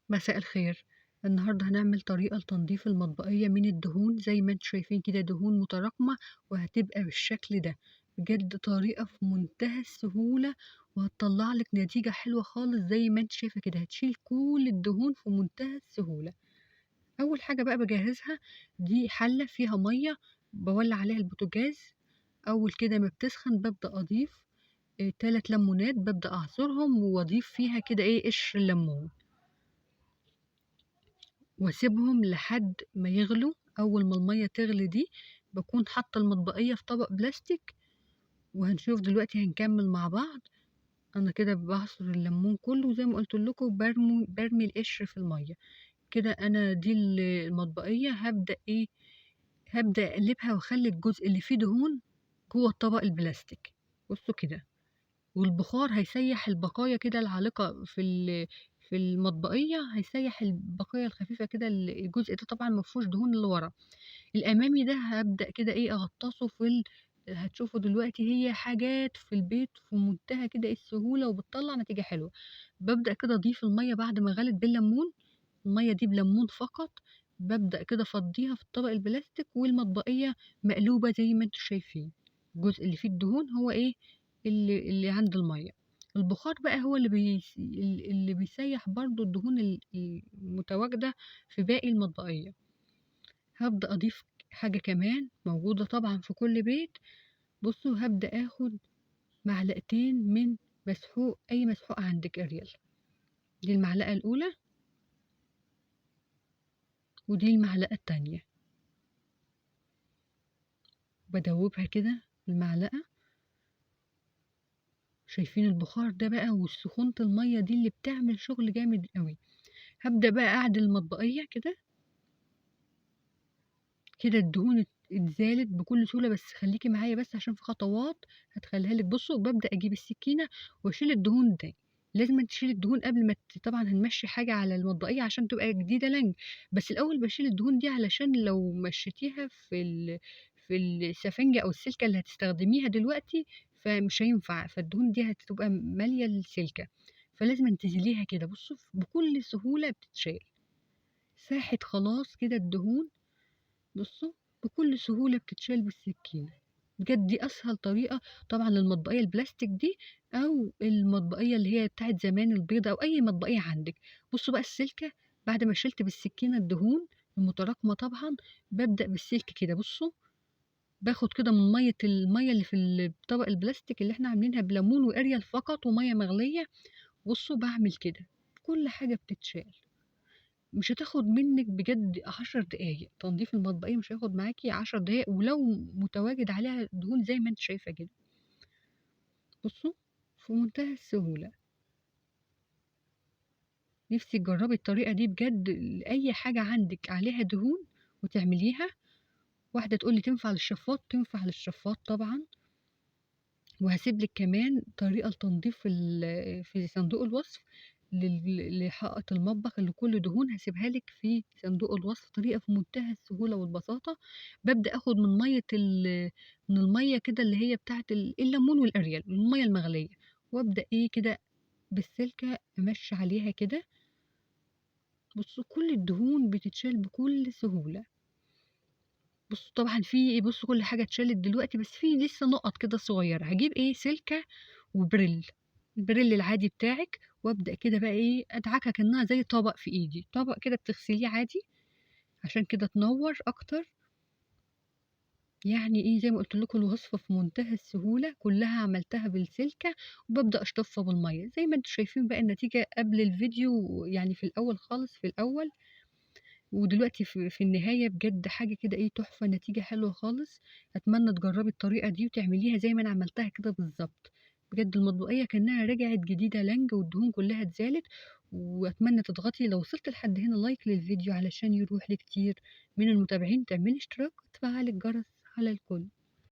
مساء الخير. النهاردة هنعمل طريقة لتنظيف المطبقية من الدهون زي ما انتم شايفين كده دهون متراكمة وهتبقى بالشكل ده. بجد طريقة في منتهى السهولة وهتطلع لك نتيجة حلوة خالص زي ما انت شايفة كده، هتشيل كل الدهون في منتهى السهولة. أول حاجة بقى بجهزها دي حلة فيها مية، بولع عليها البوتاجاز. أول كده ما بتسخن ببدأ أضيف 3 ليمونات، ببدأ أعصرهم وأضيف فيها كده قشر الليمون واسيبهم لحد ما يغلوا. اول ما المية تغلي دي بكون حاطة المطبقية في طبق بلاستيك، وهنشوف دلوقتي هنكمل مع بعض. انا كده بعصر الليمون كله زي ما قلت لكم، برمي القشر في المية كده. انا دي المطبقية هبدأ اقلبها واخلي الجزء اللي فيه دهون جوه الطبق البلاستيك. بصوا كده، والبخار هيسيح البقايا كده العالقة في المطبقية، هيسيح البقايا الخفيفة كده. الجزء ده طبعا مفهوش دهون اللي ورا. الأمامي ده هبدأ كده أغطسه هتشوفوا دلوقتي هي حاجات في البيت في منتهى كده السهولة وبتطلع نتيجة حلوة. ببدأ كده أضيف المية بعد ما غلت بالليمون، المية دي بليمون فقط. ببدأ كده أفضيها في الطبق البلاستيك والمطبقية مقلوبة زي ما انتوا شايفين. الجزء اللي فيه الدهون هو اللي عند المية. البخار بقى هو اللي بيسيح برضو الدهون المتواجدة في باقي المطبقية. هبدأ أضيف حاجة كمان موجودة طبعا في كل بيت. بصوا، هبدأ أخد معلقتين من مسحوق، أي مسحوق عندك أريال. دي المعلقة الأولى ودي المعلقة التانية، بدوبها كده المعلقة. شايفين البخار ده بقى والسخونة المية دي اللي بتعمل شغل جامد قوي. هبدأ بقى أعدل المطبقية كده كده. الدهون اتزالت بكل سهولة، بس خليكي معايا بس عشان في خطوات هتخليها لك. بصوا، ببدأ أجيب السكينة وأشيل الدهون دي. لازم تشيل الدهون قبل ما طبعا هنمشي حاجة على المطبقية عشان تبقى جديدة لنج. بس الأول بشيل الدهون دي علشان لو مشيتيها في السفنجة أو السلكة اللي هتستخدميها دلوقتي فمش هينفع، فالدهون دي هتبقى مالية السلكة. فلازم تنزليها كده. بصوا بكل سهولة بتتشال، ساحت خلاص كده الدهون. بصوا بكل سهولة بتتشال بالسكينة. بجد دي أسهل طريقة طبعا للمطبقية البلاستيك دي، أو المطبقية اللي هي بتاعت زمان البيضة، أو أي مطبقية عندك. بصوا بقى السلكة بعد ما شلت بالسكينة الدهون المتراكمة طبعا، ببدأ بالسلك كده. بصوا باخد كده من المية اللي في الطبق البلاستيك اللي احنا عاملينها بليمون واريال فقط ومية مغلية. بصوا بعمل كده، كل حاجة بتتشال. مش هتاخد منك بجد 10 دقايق تنظيف المطبقية، مش هياخد معاكي 10 دقايق ولو متواجد عليها دهون زي ما انت شايفة كده. بصوا في منتهى السهولة. نفسي تجربي الطريقة دي بجد، أي حاجة عندك عليها دهون وتعمليها. واحدة تقولي تنفع للشفاط، تنفع للشفاط طبعا. وهسيب لك كمان طريقة لتنظيف في صندوق الوصف لحائط المطبخ اللي كله دهون، هسيبها لك في صندوق الوصف. طريقة في منتهى السهولة والبساطة. ببدأ اخد من المية كده اللي هي بتاعت الليمون والاريال، المية المغلية، وابدأ كده بالسلكة امشي عليها كده. بصوا كل الدهون بتتشال بكل سهولة. بصوا طبعا بصوا كل حاجة اتشالت دلوقتي، بس في لسه نقط كده صغيرة. هجيب سلكة وبريل، البريل العادي بتاعك، وابدأ كده بقى ادعكها كأنها زي طبق في ايدي، طبق كده بتغسليه عادي عشان كده تنور اكتر. يعني زي ما قلت لكم الوصفة في منتهى السهولة، كلها عملتها بالسلكة. وببدأ اشطفها بالمية زي ما انتم شايفين بقى النتيجة قبل الفيديو، يعني في الاول خالص في الاول ودلوقتي في النهاية. بجد حاجة كده تحفة، نتيجة حلوة خالص. أتمنى تجربي الطريقة دي وتعمليها زي ما أنا عملتها كده بالظبط. بجد المطبقية كأنها رجعت جديدة لنج والدهون كلها اتزالت. وأتمنى تضغطي لو وصلت لحد هنا لايك للفيديو علشان يروح لكتير من المتابعين، تعملي اشتراك وتفعلي الجرس على الكل.